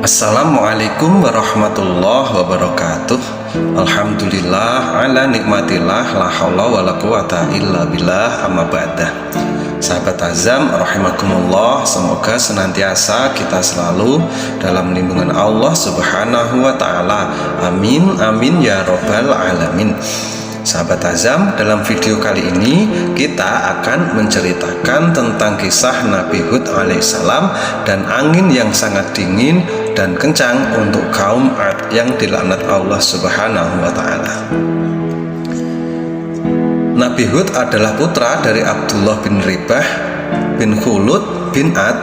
Assalamualaikum warahmatullahi wabarakatuh. Alhamdulillah ala nikmatillah, la haula wala quwata illa billah, amma ba'dah. Sahabat Azam rahimakumullah, semoga senantiasa kita selalu dalam lindungan Allah Subhanahu wa taala. Amin amin ya robbal alamin. Sahabat Azam, dalam video kali ini kita akan menceritakan tentang kisah Nabi Hud alaihissalam dan angin yang sangat dingin dan kencang untuk kaum Ad yang dilaknat Allah Subhanahu wa taala. Nabi Hud adalah putra dari Abdullah bin Ribah bin Khulud bin Ad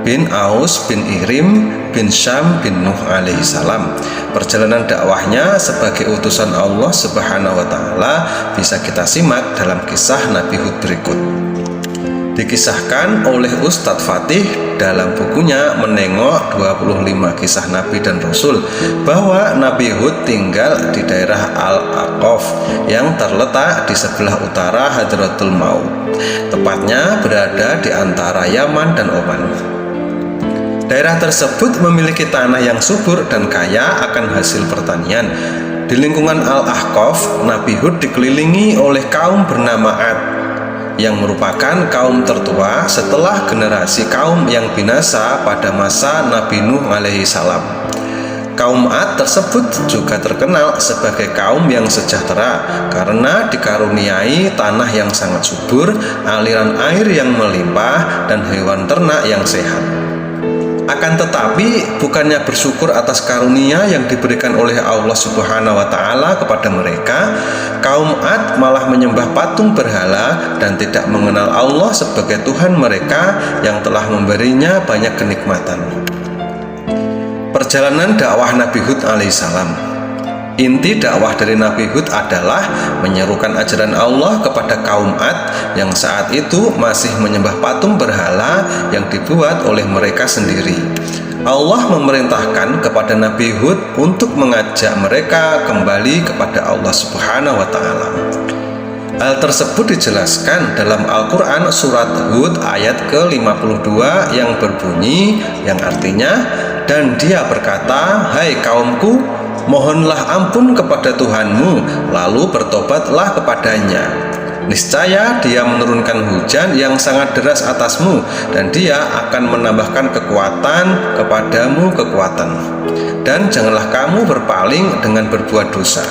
bin Aus bin Irim bin Syam bin Nuh alaihissalam. Perjalanan dakwahnya sebagai utusan Allah Subhanahu wa taala bisa kita simak dalam kisah Nabi Hud berikut. Dikisahkan oleh Ustadz Fatih dalam bukunya Menengok 25 Kisah Nabi dan Rasul bahwa Nabi Hud tinggal di daerah Al-Aqaf yang terletak di sebelah utara Hadratul Maut, tepatnya berada di antara Yaman dan Oman. Daerah tersebut memiliki tanah yang subur dan kaya akan hasil pertanian. Di lingkungan Al-Ahqaf, Nabi Hud dikelilingi oleh kaum bernama Ad, yang merupakan kaum tertua setelah generasi kaum yang binasa pada masa Nabi Nuh alaihissalam. Kaum Ad tersebut juga terkenal sebagai kaum yang sejahtera karena dikaruniai tanah yang sangat subur, aliran air yang melimpah, dan hewan ternak yang sehat. Akan tetapi, bukannya bersyukur atas karunia yang diberikan oleh Allah Subhanahu wa taala kepada mereka, kaum Ad malah menyembah patung berhala dan tidak mengenal Allah sebagai Tuhan mereka yang telah memberinya banyak kenikmatan. Perjalanan dakwah Nabi Hud alaihissalam. Inti dakwah dari Nabi Hud adalah menyerukan ajaran Allah kepada kaum Ad yang saat itu masih menyembah patung berhala yang dibuat oleh mereka sendiri. Allah memerintahkan kepada Nabi Hud untuk mengajak mereka kembali kepada Allah Subhanahu wa taala. Hal tersebut dijelaskan dalam Al-Quran surat Hud ayat ke-52 yang berbunyi, yang artinya, dan dia berkata, hai kaumku, mohonlah ampun kepada Tuhanmu, lalu bertobatlah kepadanya. Niscaya dia menurunkan hujan yang sangat deras atasmu, dan dia akan menambahkan kekuatan kepadamu kekuatan. Dan janganlah kamu berpaling dengan berbuat dosa.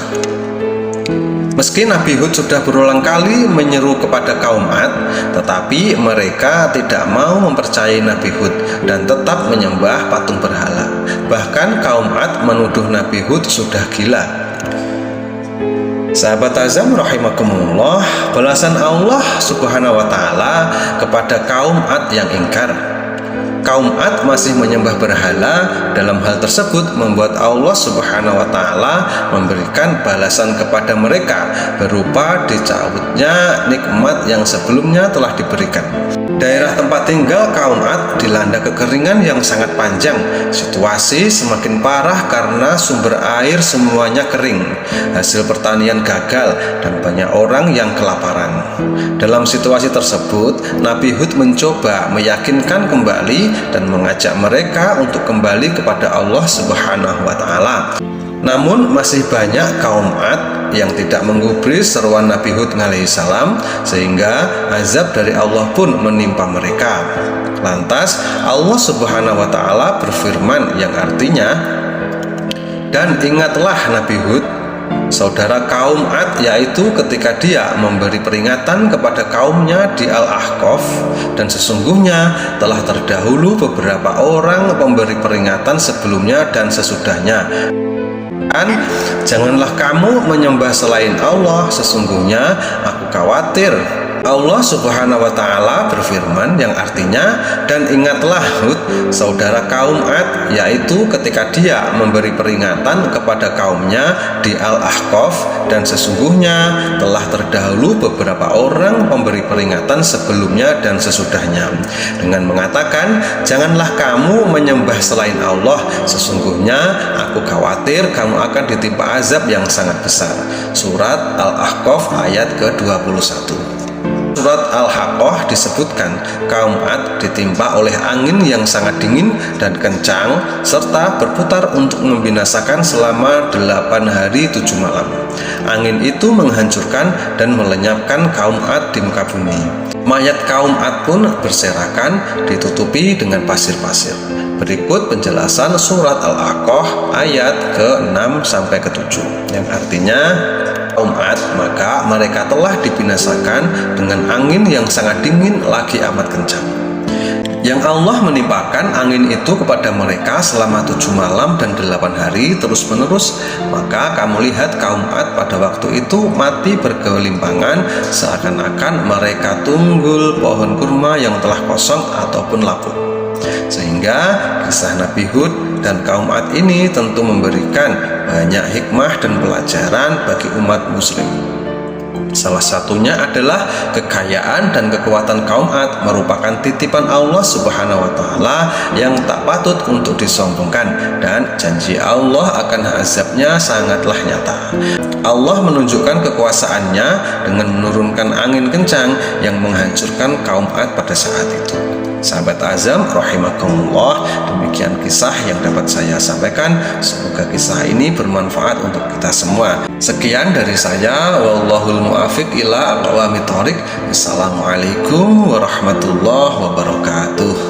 Meski Nabi Hud sudah berulang kali menyeru kepada kaum Ad, tetapi mereka tidak mau mempercayai Nabi Hud dan tetap menyembah patung berhala. Bahkan kaum Ad menuduh Nabi Hud sudah gila. Sahabat Azam rahimakumullah, balasan Allah Subhanahu wa taala kepada kaum Ad yang ingkar. Kaum Ad masih menyembah berhala. Dalam hal tersebut membuat Allah Subhanahu wa taala memberikan balasan kepada mereka berupa dicabutnya nikmat yang sebelumnya telah diberikan. Daerah tempat tinggal kaum Ad dilanda kekeringan yang sangat panjang. Situasi semakin parah karena sumber air semuanya kering. Hasil pertanian gagal dan banyak orang yang kelaparan. Dalam situasi tersebut, Nabi Hud mencoba meyakinkan kembali dan mengajak mereka untuk kembali kepada Allah Subhanahu wa taala. Namun masih banyak kaum Ad yang tidak menggubris seruan Nabi Hud alaihissalam, sehingga azab dari Allah pun menimpa mereka. Lantas Allah Subhanahu wa taala berfirman yang artinya, dan ingatlah Nabi Hud, saudara kaum Ad, yaitu ketika dia memberi peringatan kepada kaumnya di Al-Ahqaf, dan sesungguhnya telah terdahulu beberapa orang pemberi peringatan sebelumnya dan sesudahnya. Dan janganlah kamu menyembah selain Allah, sesungguhnya aku khawatir. Allah Subhanahu wa taala berfirman yang artinya, dan ingatlah Hud, saudara kaum Ad, yaitu ketika dia memberi peringatan kepada kaumnya di Al-Ahqaf, dan sesungguhnya telah terdahulu beberapa orang pemberi peringatan sebelumnya dan sesudahnya, dengan mengatakan, janganlah kamu menyembah selain Allah, sesungguhnya aku khawatir kamu akan ditimpa azab yang sangat besar. Surat Al-Ahqaf ayat ke-21. Surat Al-Haqqah disebutkan kaum Ad ditimpa oleh angin yang sangat dingin dan kencang serta berputar untuk membinasakan selama 8 hari 7 malam. Angin itu menghancurkan dan melenyapkan kaum Ad di muka bumi. Mayat kaum Ad pun berserakan ditutupi dengan pasir-pasir. Berikut penjelasan surat Al-Haqqah ayat ke-6 sampai ke-7 yang artinya kaum Ad, maka mereka telah dibinasakan dengan angin yang sangat dingin lagi amat kencang. Yang Allah menimpakan angin itu kepada mereka selama 7 malam dan 8 hari terus-menerus, maka kamu lihat kaum Ad pada waktu itu mati bergelimpangan seakan-akan mereka tunggul pohon kurma yang telah kosong ataupun lapuk. Sehingga kisah Nabi Hud dan kaum Ad ini tentu memberikan banyak hikmah dan pelajaran bagi umat muslim. Salah satunya adalah kekayaan dan kekuatan kaum Ad merupakan titipan Allah Subhanahu wa Ta'ala yang tak patut untuk disombongkan, dan janji Allah akan azabnya sangatlah nyata. Allah menunjukkan kekuasaannya dengan menurunkan angin kencang yang menghancurkan kaum Ad pada saat itu. Sahabat Azam rahimakumullah, demikian kisah yang dapat saya sampaikan. Semoga kisah ini bermanfaat untuk kita semua. Sekian dari saya, wallahul muwaffiq ila aqwamit thoriq. Assalamualaikum warahmatullahi wabarakatuh.